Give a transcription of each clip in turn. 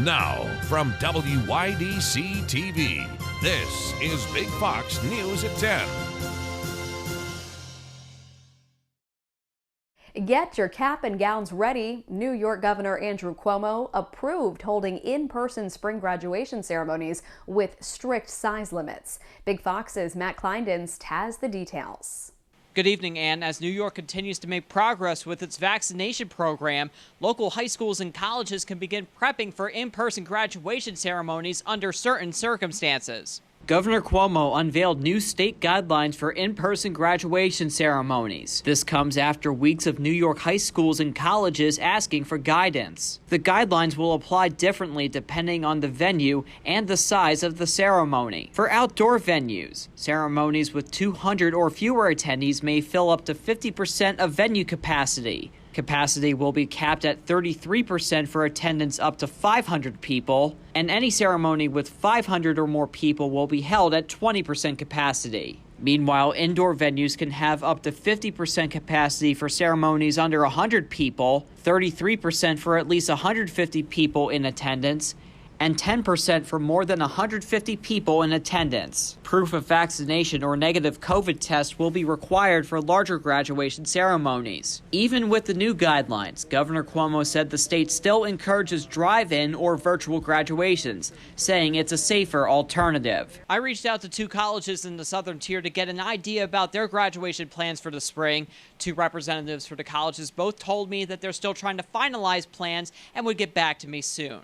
Now, from WYDC TV, this is Big Fox News at 10. Get your cap and gowns ready. New York Governor Andrew Cuomo approved holding in-person spring graduation ceremonies with strict size limits. Big Fox's Matt Kleindens has the details. Good evening, Ann. As New York continues to make progress with its vaccination program, local high schools and colleges can begin prepping for in-person graduation ceremonies under certain circumstances. Governor Cuomo unveiled new state guidelines for in-person graduation ceremonies. This comes after weeks of New York high schools and colleges asking for guidance. The guidelines will apply differently depending on the venue and the size of the ceremony. For outdoor venues, ceremonies with 200 or fewer attendees may fill up to 50% of venue capacity. Capacity will be capped at 33% for attendance up to 500 people, and any ceremony with 500 or more people will be held at 20% capacity. Meanwhile, indoor venues can have up to 50% capacity for ceremonies under 100 people, 33% for at least 150 people in attendance, and 10% for more than 150 people in attendance. Proof of vaccination or negative COVID test will be required for larger graduation ceremonies. Even with the new guidelines, Governor Cuomo said the state still encourages drive-in or virtual graduations, saying it's a safer alternative. I reached out to two colleges in the southern tier to get an idea about their graduation plans for the spring. Two representatives for the colleges both told me that they're still trying to finalize plans and would get back to me soon.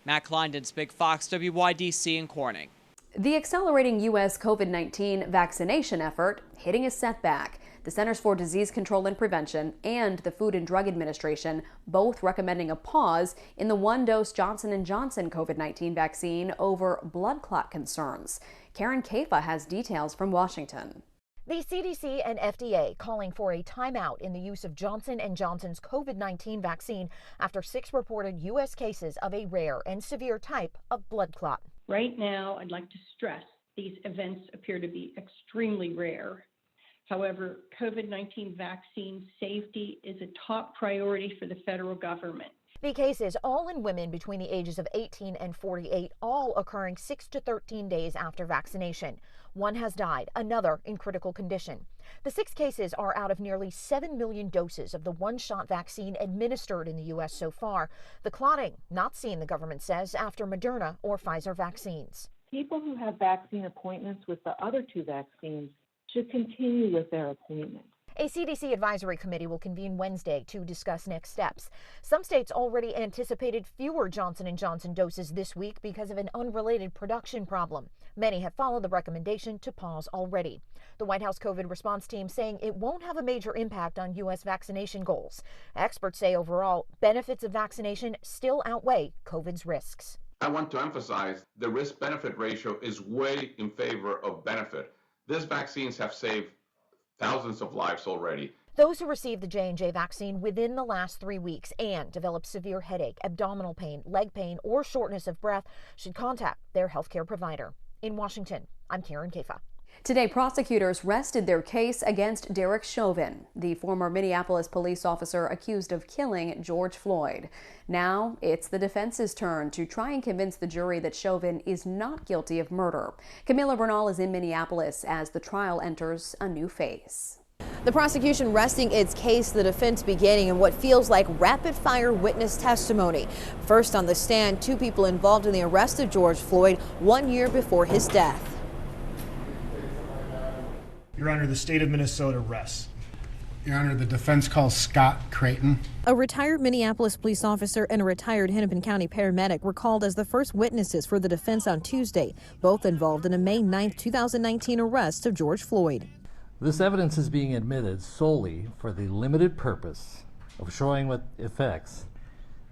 Matt Kleindens, Big Fox, WYDC in Corning. The accelerating U.S. COVID-19 vaccination effort hitting a setback. The Centers for Disease Control and Prevention and the Food and Drug Administration both recommending a pause in the one-dose Johnson & Johnson COVID-19 vaccine over blood clot concerns. Karen Kaifa has details from Washington. The CDC and FDA calling for a timeout in the use of Johnson & Johnson's COVID-19 vaccine after 6 reported U.S. cases of a rare and severe type of blood clot. Right now, I'd like to stress these events appear to be extremely rare. However, COVID-19 vaccine safety is a top priority for the federal government. The cases, all in women between the ages of 18 and 48, all occurring 6 to 13 days after vaccination. One has died, another in critical condition. The 6 cases are out of nearly 7 million doses of the one-shot vaccine administered in the U.S. so far. The clotting not seen, the government says, after Moderna or Pfizer vaccines. People who have vaccine appointments with the other 2 vaccines should continue with their appointment. A CDC advisory committee will convene Wednesday to discuss next steps. Some states already anticipated fewer Johnson & Johnson doses this week because of an unrelated production problem. Many have followed the recommendation to pause already. The White House COVID response team saying it won't have a major impact on U.S. vaccination goals. Experts say overall, benefits of vaccination still outweigh COVID's risks. I want to emphasize the risk-benefit ratio is way in favor of benefit. These vaccines have saved thousands of lives already. Those who received the J&J vaccine within the last 3 weeks and developed severe headache, abdominal pain, leg pain, or shortness of breath should contact their healthcare provider. In Washington, I'm Karen Kaifa. Today, prosecutors rested their case against Derek Chauvin, the former Minneapolis police officer accused of killing George Floyd. Now, it's the defense's turn to try and convince the jury that Chauvin is not guilty of murder. Camila Bernal is in Minneapolis as the trial enters a new phase. The prosecution resting its case, the defense beginning in what feels like rapid-fire witness testimony. First on the stand, 2 people involved in the arrest of George Floyd 1 year before his death. Your Honor, the state of Minnesota rests. Your Honor, the defense calls Scott Creighton. A retired Minneapolis police officer and a retired Hennepin County paramedic were called as the first witnesses for the defense on Tuesday, both involved in a May 9, 2019 arrest of George Floyd. This evidence is being admitted solely for the limited purpose of showing what effects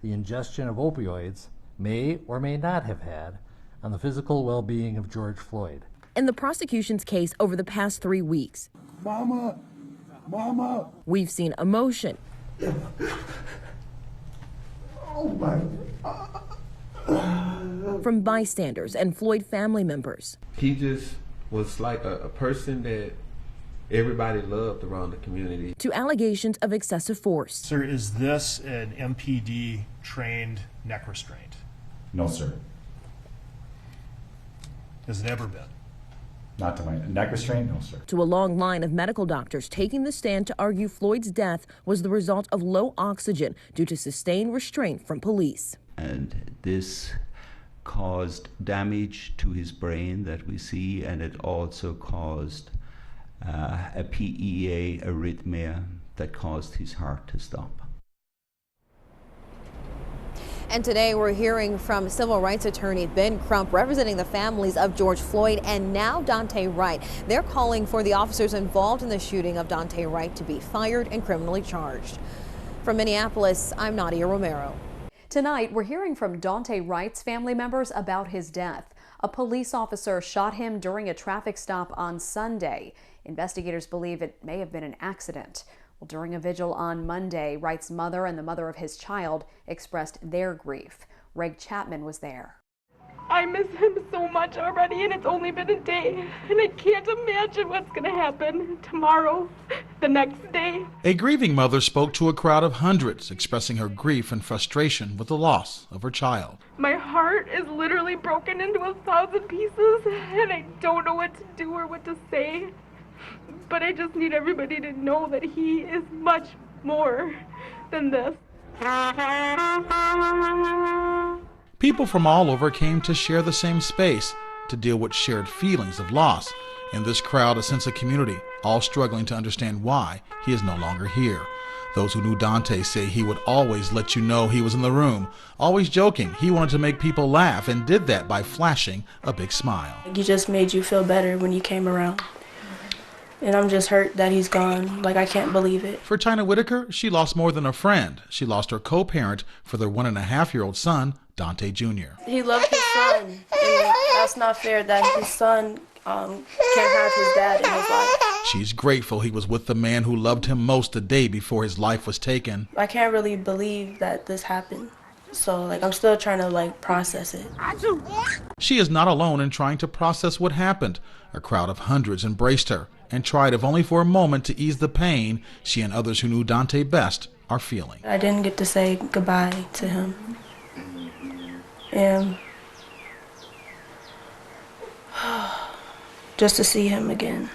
the ingestion of opioids may or may not have had on the physical well-being of George Floyd. In the prosecution's case over the past 3 weeks, Mama! we've seen emotion. Oh my God. From bystanders and Floyd family members. He just was like a person that everybody loved around the community. To allegations of excessive force. Sir, is this an MPD trained neck restraint? No, sir. Has it ever been? Not to my neck restraint, no, sir. To a long line of medical doctors taking the stand to argue Floyd's death was the result of low oxygen due to sustained restraint from police. And this caused damage to his brain that we see, and it also caused a PEA arrhythmia that caused his heart to stop. And today we're hearing from civil rights attorney Ben Crump representing the families of George Floyd and now Dante Wright. They're calling for the officers involved in the shooting of Dante Wright to be fired and criminally charged. From Minneapolis, I'm Nadia Romero. Tonight, we're hearing from Dante Wright's family members about his death. A police officer shot him during a traffic stop on Sunday. Investigators believe it may have been an accident. Well, during a vigil on Monday, Wright's mother and the mother of his child expressed their grief. Reg Chapman was there. I miss him so much already, and it's only been a day, and I can't imagine what's going to happen tomorrow, the next day. A grieving mother spoke to a crowd of hundreds, expressing her grief and frustration with the loss of her child. My heart is literally broken into 1,000 pieces, and I don't know what to do or what to say. But I just need everybody to know that he is much more than this. People from all over came to share the same space, to deal with shared feelings of loss. In this crowd, a sense of community, all struggling to understand why he is no longer here. Those who knew Dante say he would always let you know he was in the room, always joking. He wanted to make people laugh and did that by flashing a big smile. He just made you feel better when you came around. And I'm just hurt that he's gone. Like, I can't believe it. For China Whitaker, she lost more than a friend. She lost her co-parent for their 1.5-year-old son, Dante Jr. He loved his son, and that's not fair that his son can't have his dad in his life. She's grateful he was with the man who loved him most the day before his life was taken. I can't really believe that this happened. So, like, I'm still trying to, process it. She is not alone in trying to process what happened. A crowd of hundreds embraced her and tried, if only for a moment, to ease the pain she and others who knew Dante best are feeling. I didn't get to say goodbye to him. And just to see him again.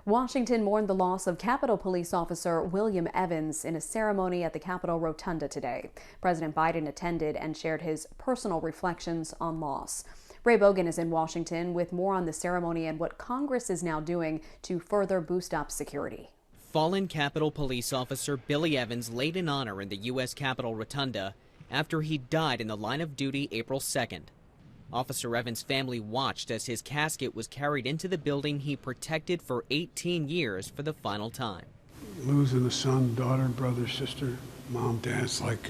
Washington mourned the loss of Capitol Police Officer William Evans in a ceremony at the Capitol Rotunda today. President Biden attended and shared his personal reflections on loss. Ray Bogan is in Washington with more on the ceremony and what Congress is now doing to further boost up security. Fallen Capitol Police Officer Billy Evans laid in honor in the U.S. Capitol Rotunda after he died in the line of duty April 2nd. Officer Evans' family watched as his casket was carried into the building he protected for 18 years for the final time. Losing a son, daughter, brother, sister, mom, dad, it's like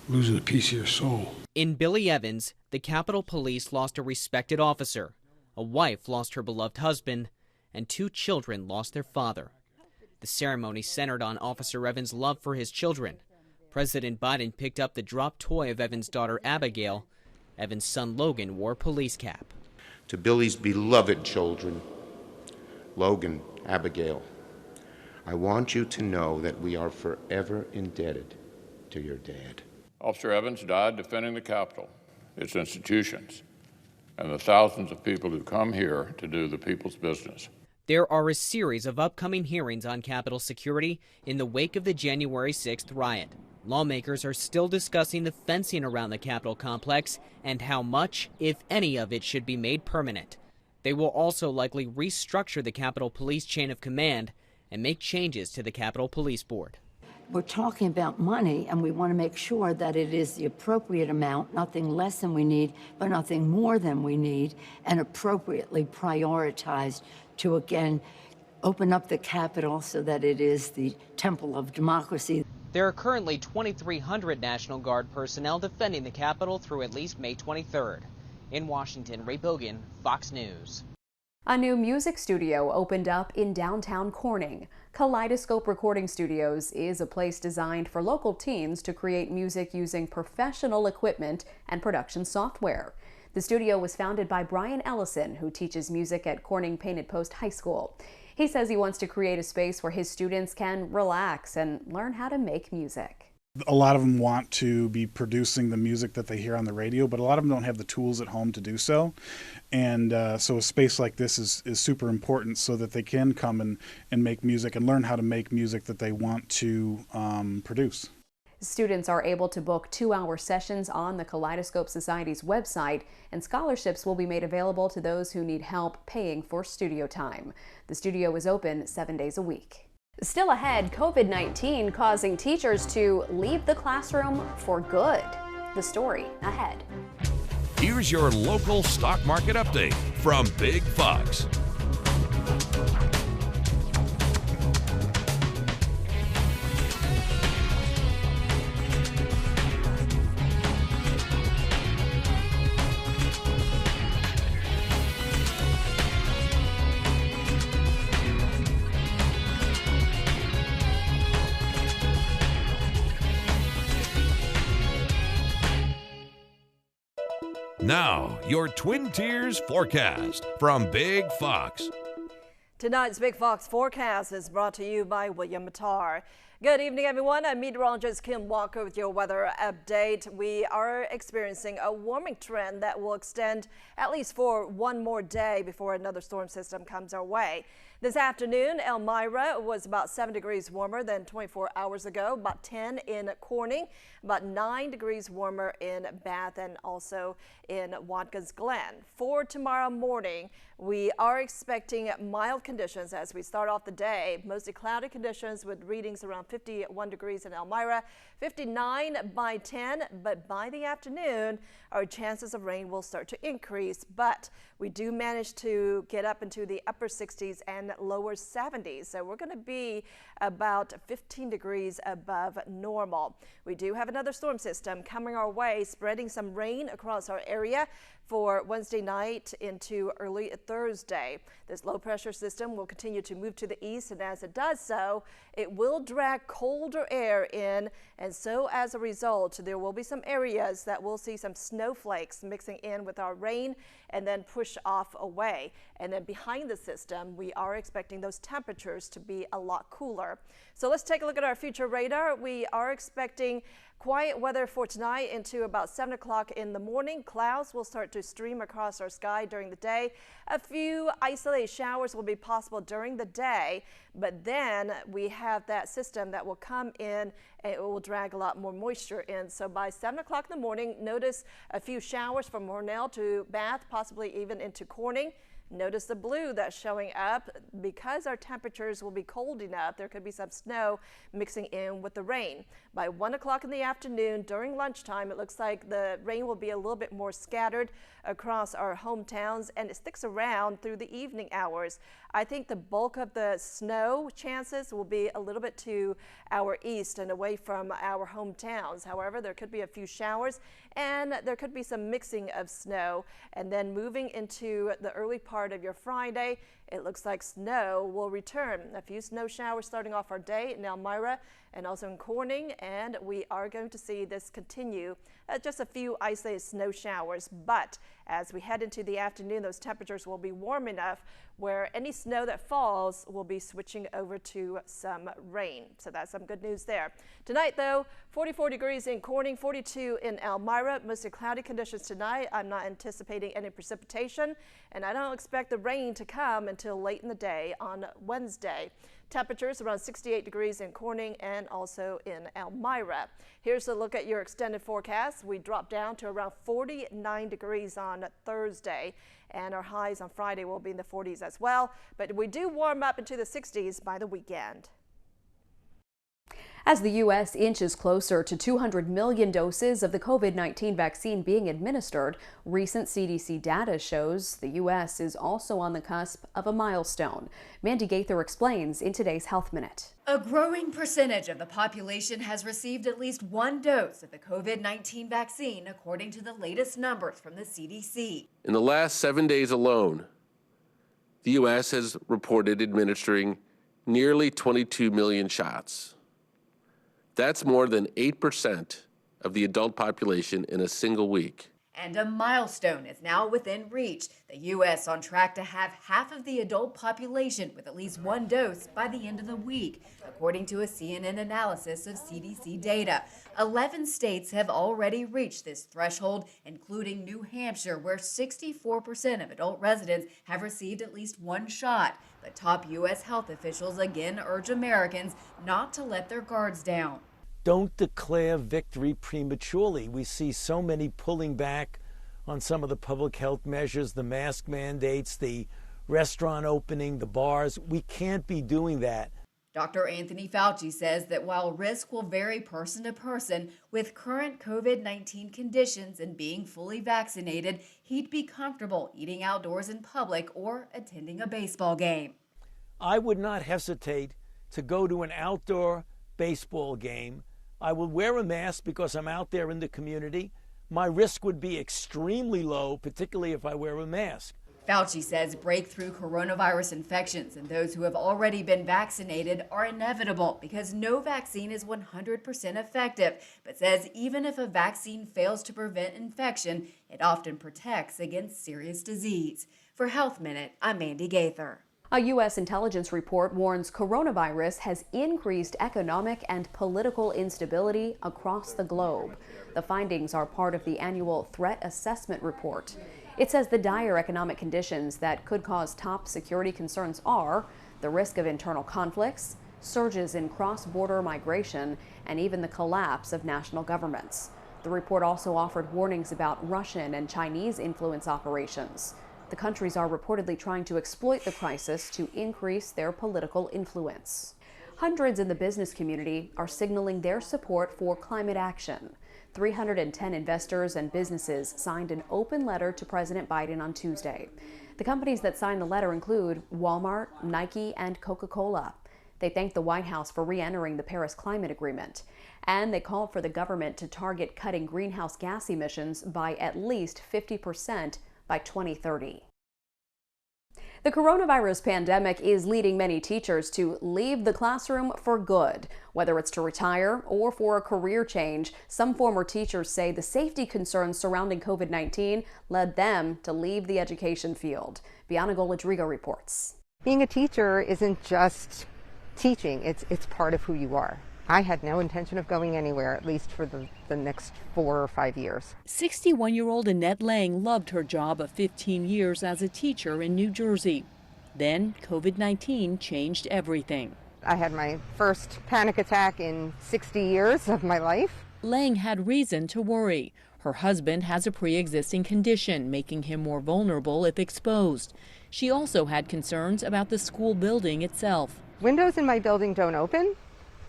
losing a piece of your soul. In Billy Evans, the Capitol Police lost a respected officer, a wife lost her beloved husband, and 2 children lost their father. The ceremony centered on Officer Evans' love for his children. President Biden picked up the dropped toy of Evans' daughter Abigail. Evans' son Logan wore a police cap. To Billy's beloved children, Logan, Abigail, I want you to know that we are forever indebted to your dad. Officer Evans died defending the Capitol, its institutions, and the thousands of people who come here to do the people's business. There are a series of upcoming hearings on Capitol security in the wake of the January 6th riot. Lawmakers are still discussing the fencing around the Capitol complex and how much, if any of it, should be made permanent. They will also likely restructure the Capitol Police chain of command and make changes to the Capitol Police Board. We're talking about money, and we want to make sure that it is the appropriate amount, nothing less than we need, but nothing more than we need, and appropriately prioritized to, again, open up the Capitol so that it is the temple of democracy. There are currently 2,300 National Guard personnel defending the Capitol through at least May 23rd. In Washington, Ray Bogan, Fox News. A new music studio opened up in downtown Corning. Kaleidoscope Recording Studios is a place designed for local teens to create music using professional equipment and production software. The studio was founded by Brian Ellison, who teaches music at Corning Painted Post High School. He says he wants to create a space where his students can relax and learn how to make music. A lot of them want to be producing the music that they hear on the radio, but a lot of them don't have the tools at home to do so. And so a space like this is super important so that they can come and make music and learn how to make music that they want to produce. Students are able to book 2-hour sessions on the Kaleidoscope Society's website, and scholarships will be made available to those who need help paying for studio time. The studio is open 7 days a week. Still ahead, COVID-19 causing teachers to leave the classroom for good. The story ahead. Here's your local stock market update from Big Fox. Now, your Twin Tiers forecast from Big Fox. Tonight's Big Fox forecast is brought to you by William Mattar. Good evening, everyone. I'm meteorologist Kim Walker with your weather update. We are experiencing a warming trend that will extend at least for one more day before another storm system comes our way. This afternoon, Elmira was about 7 degrees warmer than 24 hours ago, about 10 in Corning, about 9 degrees warmer in Bath and also in Watkins Glen. For tomorrow morning, we are expecting mild conditions as we start off the day. Mostly cloudy conditions with readings around 51 degrees in Elmira, 59 by 10, but by the afternoon, our chances of rain will start to increase, but we do manage to get up into the upper 60s and lower 70s. So we're going to be about 15 degrees above normal. We do have another storm system coming our way, spreading some rain across our area for Wednesday night into early Thursday. This low pressure system will continue to move to the east, and as it does so, it will drag colder air in, and so as a result, there will be some areas that will see some snowflakes mixing in with our rain and then push off away. And then behind the system, we are expecting those temperatures to be a lot cooler. So let's take a look at our future radar. We are expecting quiet weather for tonight into about 7 o'clock in the morning. Clouds will start to stream across our sky during the day. A few isolated showers will be possible during the day, but then we have that system that will come in and it will drag a lot more moisture in. So by 7 o'clock in the morning, notice a few showers from Hornell to Bath, possibly even into Corning. Notice the blue that's showing up. Because our temperatures will be cold enough, there could be some snow mixing in with the rain. By 1 o'clock in the afternoon during lunchtime, it looks like the rain will be a little bit more scattered across our hometowns, and it sticks around through the evening hours. I think the bulk of the snow chances will be a little bit to our east and away from our hometowns. However, there could be a few showers and there could be some mixing of snow. And then moving into the early part of your Friday, it looks like snow will return. A few snow showers starting off our day in Elmira and also in Corning, and we are going to see this continue. Just a few isolated snow showers, but as we head into the afternoon, those temperatures will be warm enough where any snow that falls will be switching over to some rain. So that's some good news there. Tonight, though, 44 degrees in Corning, 42 in Elmira. Mostly cloudy conditions tonight. I'm not anticipating any precipitation, and I don't expect the rain to come until late in the day on Wednesday. Temperatures around 68 degrees in Corning and also in Elmira. Here's a look at your extended forecast. We drop down to around 49 degrees on Thursday, and our highs on Friday will be in the 40s as well. But we do warm up into the 60s by the weekend. As the U.S. inches closer to 200 million doses of the COVID-19 vaccine being administered, recent CDC data shows the U.S. is also on the cusp of a milestone. Mandy Gaither explains in today's Health Minute. A growing percentage of the population has received at least one dose of the COVID-19 vaccine, according to the latest numbers from the CDC. In the last 7 days alone, the U.S. has reported administering nearly 22 million shots. That's more than 8% of the adult population in a single week. And a milestone is now within reach. The U.S. on track to have half of the adult population with at least one dose by the end of the week, according to a CNN analysis of CDC data. 11 states have already reached this threshold, including New Hampshire, where 64% of adult residents have received at least one shot. But top U.S. health officials again urge Americans not to let their guards down. Don't declare victory prematurely. We see so many pulling back on some of the public health measures, the mask mandates, the restaurant opening, the bars. We can't be doing that. Dr. Anthony Fauci says that while risk will vary person to person, with current COVID-19 conditions and being fully vaccinated, he'd be comfortable eating outdoors in public or attending a baseball game. I would not hesitate to go to an outdoor baseball game. I will wear a mask because I'm out there in the community. My risk would be extremely low, particularly if I wear a mask. Fauci says breakthrough coronavirus infections in those who have already been vaccinated are inevitable because no vaccine is 100% effective, but says even if a vaccine fails to prevent infection, it often protects against serious disease. For Health Minute, I'm Mandy Gaither. A U.S. intelligence report warns coronavirus has increased economic and political instability across the globe. The findings are part of the annual Threat Assessment Report. It says the dire economic conditions that could cause top security concerns are the risk of internal conflicts, surges in cross-border migration, and even the collapse of national governments. The report also offered warnings about Russian and Chinese influence operations. The countries are reportedly trying to exploit the crisis to increase their political influence. Hundreds in the business community are signaling their support for climate action. 310 investors and businesses signed an open letter to President Biden on Tuesday. The companies that signed the letter include Walmart, Nike, and Coca-Cola. They thanked the White House for re-entering the Paris Climate Agreement, and they called for the government to target cutting greenhouse gas emissions by at least 50% by 2030. The coronavirus pandemic is leading many teachers to leave the classroom for good. Whether it's to retire or for a career change, some former teachers say the safety concerns surrounding COVID-19 led them to leave the education field. Bianca Goladrigo reports. Being a teacher isn't just teaching, it's part of who you are. I had no intention of going anywhere, at least for the next 4 or 5 years. 61-year-old Annette Lang loved her job of 15 years as a teacher in New Jersey. Then COVID-19 changed everything. I had my first panic attack in 60 years of my life. Lang had reason to worry. Her husband has a pre-existing condition, making him more vulnerable if exposed. She also had concerns about the school building itself. Windows in my building don't open,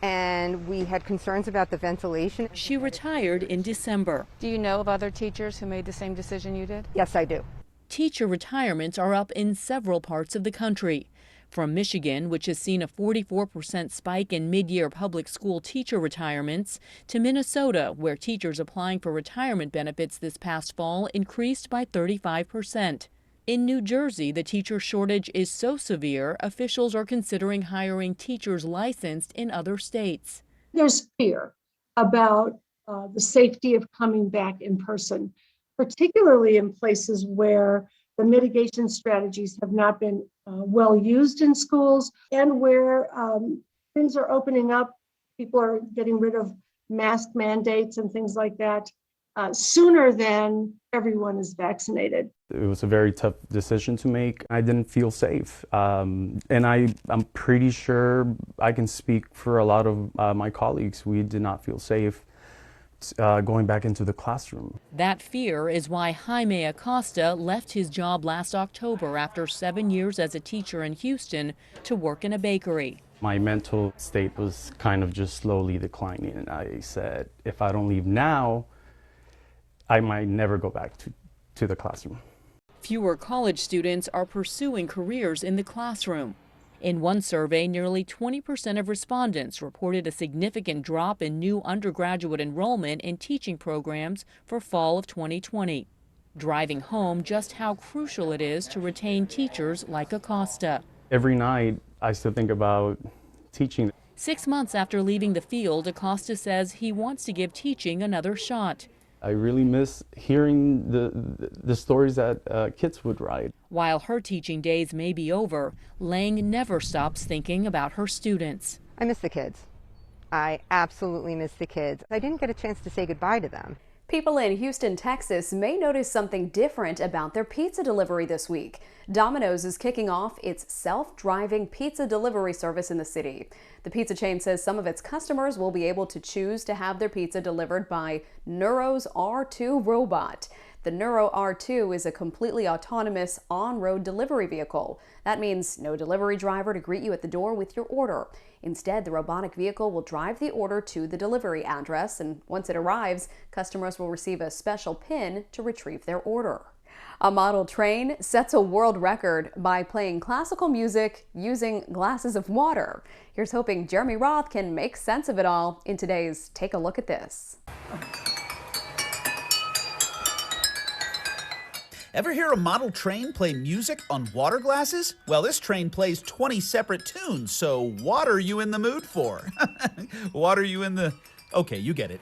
and we had concerns about the ventilation. She retired in December. Do you know of other teachers who made the same decision you did? Yes, I do. Teacher retirements are up in several parts of the country. From Michigan, which has seen a 44% spike in mid-year public school teacher retirements, to Minnesota, where teachers applying for retirement benefits this past fall increased by 35%. In New Jersey, the teacher shortage is so severe, officials are considering hiring teachers licensed in other states. There's fear about the safety of coming back in person, particularly in places where the mitigation strategies have not been well used in schools, and where things are opening up. People are getting rid of mask mandates and things like that sooner than everyone is vaccinated. It was a very tough decision to make. I didn't feel safe. And I'm pretty sure I can speak for a lot of my colleagues. We did not feel safe going back into the classroom. That fear is why Jaime Acosta left his job last October after 7 years as a teacher in Houston to work in a bakery. My mental state was kind of just slowly declining, and I said, if I don't leave now, I might never go back to the classroom. Fewer college students are pursuing careers in the classroom. In one survey, nearly 20% of respondents reported a significant drop in new undergraduate enrollment in teaching programs for fall of 2020, driving home just how crucial it is to retain teachers like Acosta. Every night, I still think about teaching. 6 months after leaving the field, Acosta says he wants to give teaching another shot. I really miss hearing the stories that kids would write. While her teaching days may be over, Lang never stops thinking about her students. I miss the kids. I absolutely miss the kids. I didn't get a chance to say goodbye to them. People in Houston, Texas may notice something different about their pizza delivery this week. Domino's is kicking off its self-driving pizza delivery service in the city. The pizza chain says some of its customers will be able to choose to have their pizza delivered by Neuro's R2 robot. The Neuro R2 is a completely autonomous on-road delivery vehicle. That means no delivery driver to greet you at the door with your order. Instead, the robotic vehicle will drive the order to the delivery address, and once it arrives, customers will receive a special PIN to retrieve their order. A model train sets a world record by playing classical music using glasses of water. Here's hoping Jeremy Roth can make sense of it all in today's Take a Look at This. Ever hear a model train play music on water glasses? Well, this train plays 20 separate tunes, so what are you in the mood for? What are you in the... Okay, you get it.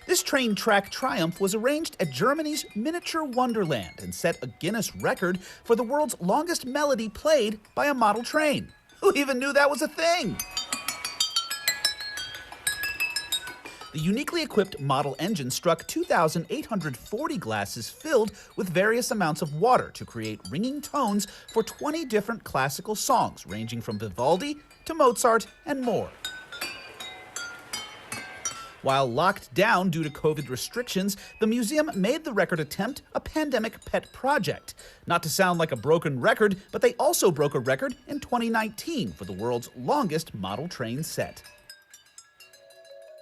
This train track triumph was arranged at Germany's Miniature Wonderland and set a Guinness record for the world's longest melody played by a model train. Who even knew that was a thing? The uniquely equipped model engine struck 2,840 glasses filled with various amounts of water to create ringing tones for 20 different classical songs, ranging from Vivaldi to Mozart and more. While locked down due to COVID restrictions, the museum made the record attempt a pandemic pet project. Not to sound like a broken record, but they also broke a record in 2019 for the world's longest model train set.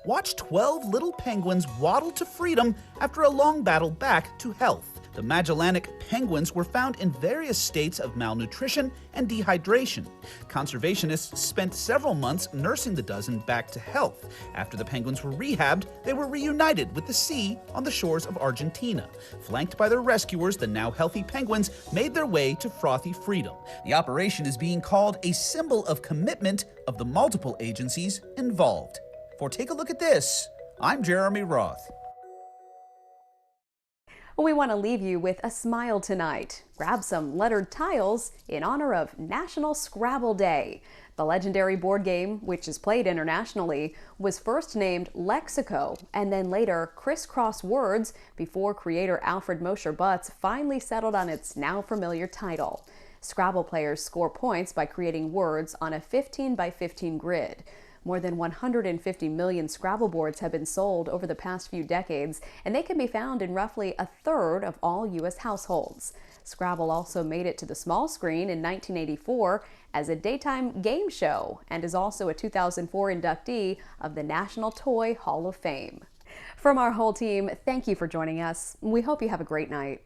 Watch 12 little penguins waddle to freedom after a long battle back to health. The Magellanic penguins were found in various states of malnutrition and dehydration. Conservationists spent several months nursing the dozen back to health. After the penguins were rehabbed, they were reunited with the sea on the shores of Argentina. Flanked by their rescuers, the now healthy penguins made their way to frothy freedom. The operation is being called a symbol of commitment of the multiple agencies involved. For Take a Look at This, I'm Jeremy Roth. We want to leave you with a smile tonight. Grab some lettered tiles in honor of National Scrabble Day. The legendary board game, which is played internationally, was first named Lexico and then later Crisscross Words before creator Alfred Mosher Butts finally settled on its now familiar title. Scrabble players score points by creating words on a 15 by 15 grid. More than 150 million Scrabble boards have been sold over the past few decades, and they can be found in roughly a third of all U.S. households. Scrabble also made it to the small screen in 1984 as a daytime game show and is also a 2004 inductee of the National Toy Hall of Fame. From our whole team, thank you for joining us. We hope you have a great night.